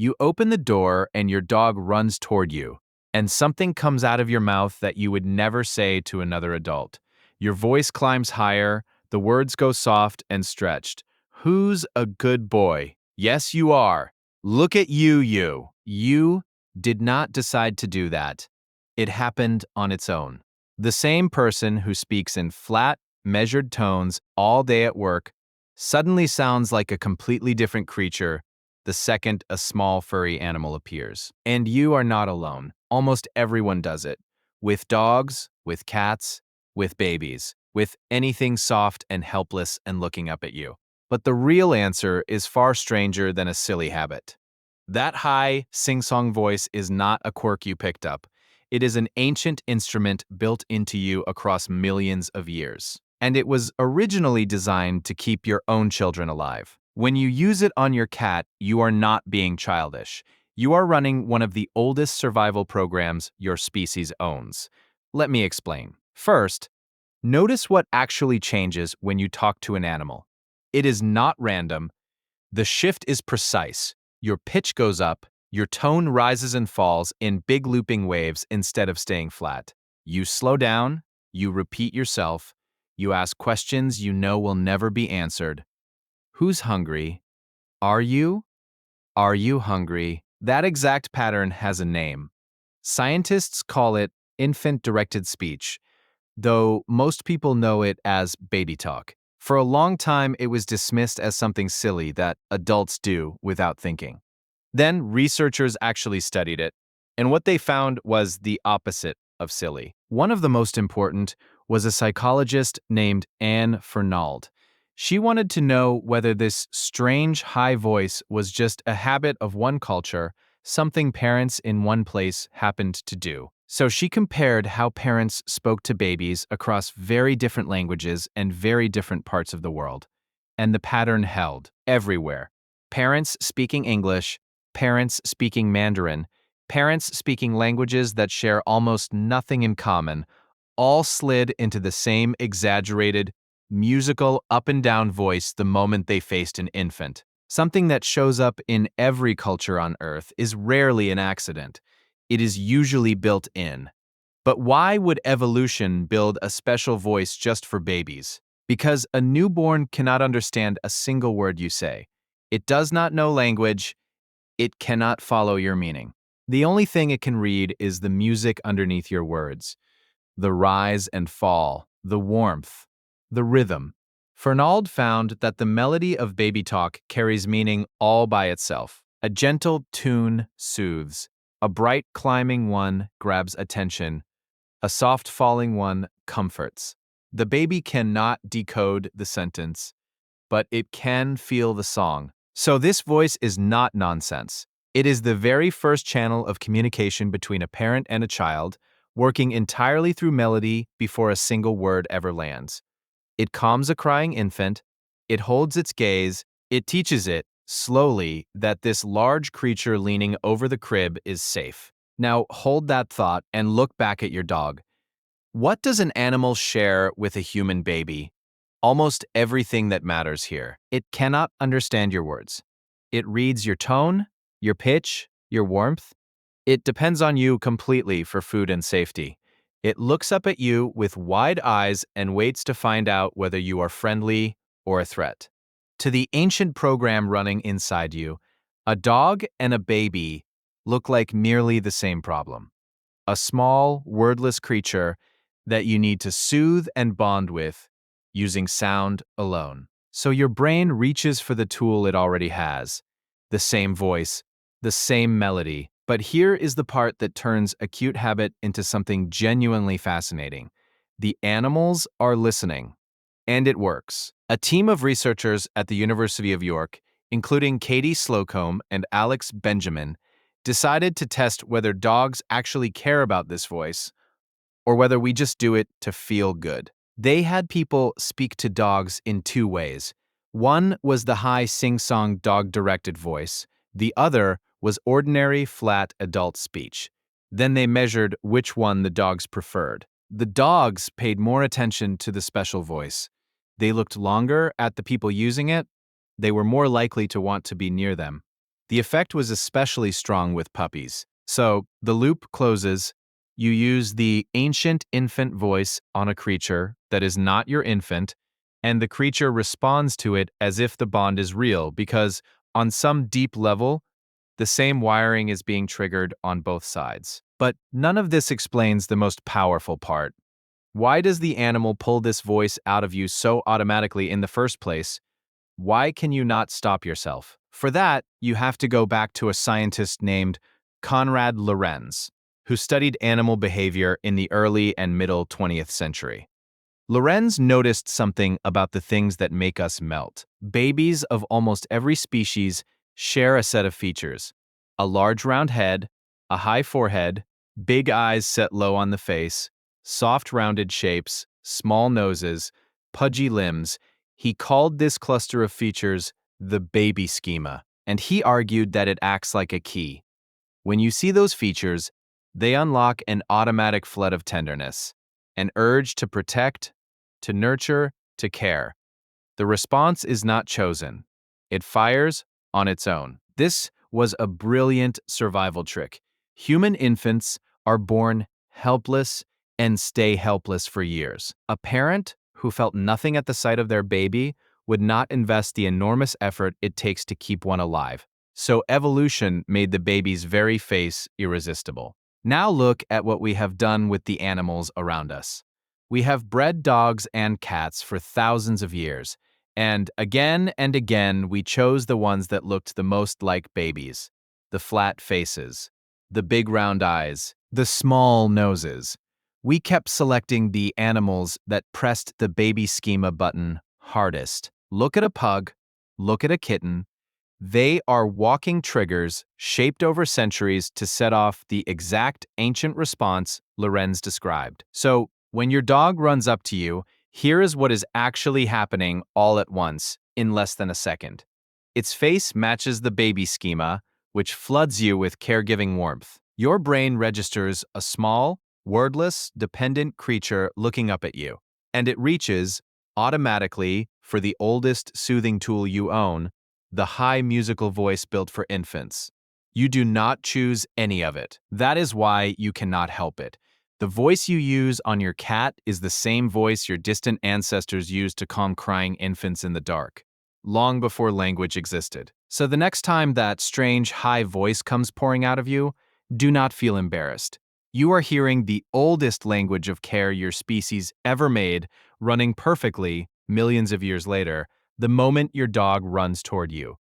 You open the door and your dog runs toward you, and something comes out of your mouth that you would never say to another adult. Your voice climbs higher, the words go soft and stretched. Who's a good boy? Yes, you are. Look at you, you. You did not decide to do that. It happened on its own. The same person who speaks in flat, measured tones all day at work suddenly sounds like a completely different creature the second a small furry animal appears. And you are not alone. Almost everyone does it. With dogs, with cats, with babies, with anything soft and helpless and looking up at you. But the real answer is far stranger than a silly habit. That high, sing-song voice is not a quirk you picked up. It is an ancient instrument built into you across millions of years. And it was originally designed to keep your own children alive. When you use it on your cat, you are not being childish. You are running one of the oldest survival programs your species owns. Let me explain. First, notice what actually changes when you talk to an animal. It is not random. The shift is precise. Your pitch goes up, your tone rises and falls in big looping waves instead of staying flat. You slow down, you repeat yourself, you ask questions you know will never be answered. Who's hungry? Are you? Are you hungry? That exact pattern has a name. Scientists call it infant-directed speech, though most people know it as baby talk. For a long time, it was dismissed as something silly that adults do without thinking. Then researchers actually studied it, and what they found was the opposite of silly. One of the most important was a psychologist named Anne Fernald. She wanted to know whether this strange high voice was just a habit of one culture, something parents in one place happened to do. So she compared how parents spoke to babies across very different languages and very different parts of the world. And the pattern held everywhere. Parents speaking English, parents speaking Mandarin, parents speaking languages that share almost nothing in common, all slid into the same exaggerated, musical up and down voice the moment they faced an infant. Something that shows up in every culture on Earth is rarely an accident. It is usually built in. But why would evolution build a special voice just for babies? Because a newborn cannot understand a single word you say. It does not know language. It cannot follow your meaning. The only thing it can read is the music underneath your words. The rise and fall, the warmth, the rhythm. Fernald found that the melody of baby talk carries meaning all by itself. A gentle tune soothes. A bright climbing one grabs attention. A soft falling one comforts. The baby cannot decode the sentence, but it can feel the song. So this voice is not nonsense. It is the very first channel of communication between a parent and a child, working entirely through melody before a single word ever lands. It calms a crying infant, it holds its gaze, it teaches it, slowly, that this large creature leaning over the crib is safe. Now hold that thought and look back at your dog. What does an animal share with a human baby? Almost everything that matters here. It cannot understand your words. It reads your tone, your pitch, your warmth. It depends on you completely for food and safety. It looks up at you with wide eyes and waits to find out whether you are friendly or a threat. To the ancient program running inside you, a dog and a baby look like merely the same problem. A small, wordless creature that you need to soothe and bond with using sound alone. So your brain reaches for the tool it already has, the same voice, the same melody. But here is the part that turns a cute habit into something genuinely fascinating. The animals are listening. And it works. A team of researchers at the University of York, including Katie Slocombe and Alex Benjamin, decided to test whether dogs actually care about this voice or whether we just do it to feel good. They had people speak to dogs in two ways. One was the high sing-song dog-directed voice. The other was ordinary, flat adult speech. Then they measured which one the dogs preferred. The dogs paid more attention to the special voice. They looked longer at the people using it. They were more likely to want to be near them. The effect was especially strong with puppies. So, the loop closes. You use the ancient infant voice on a creature that is not your infant, and the creature responds to it as if the bond is real because, on some deep level, the same wiring is being triggered on both sides. But none of this explains the most powerful part. Why does the animal pull this voice out of you so automatically in the first place? Why can you not stop yourself? For that, you have to go back to a scientist named Konrad Lorenz, who studied animal behavior in the early and middle 20th century. Lorenz noticed something about the things that make us melt. Babies of almost every species share a set of features: a large round head, a high forehead, big eyes set low on the face, soft rounded shapes, small noses, pudgy limbs. He called this cluster of features the baby schema, and he argued that it acts like a key. When you see those features, they unlock an automatic flood of tenderness, an urge to protect, to nurture, to care. The response is not chosen. It fires on its own. This was a brilliant survival trick. Human infants are born helpless and stay helpless for years. A parent who felt nothing at the sight of their baby would not invest the enormous effort it takes to keep one alive. So evolution made the baby's very face irresistible. Now look at what we have done with the animals around us. We have bred dogs and cats for thousands of years, and again we chose the ones that looked the most like babies. The flat faces, the big round eyes, the small noses. We kept selecting the animals that pressed the baby schema button hardest. Look at a pug, look at a kitten. They are walking triggers shaped over centuries to set off the exact ancient response Lorenz described. So, when your dog runs up to you, here is what is actually happening all at once, in less than a second. Its face matches the baby schema, which floods you with caregiving warmth. Your brain registers a small, wordless, dependent creature looking up at you, and it reaches, automatically, for the oldest soothing tool you own, the high musical voice built for infants. You do not choose any of it. That is why you cannot help it. The voice you use on your cat is the same voice your distant ancestors used to calm crying infants in the dark, long before language existed. So the next time that strange high voice comes pouring out of you, do not feel embarrassed. You are hearing the oldest language of care your species ever made, running perfectly, millions of years later, the moment your dog runs toward you.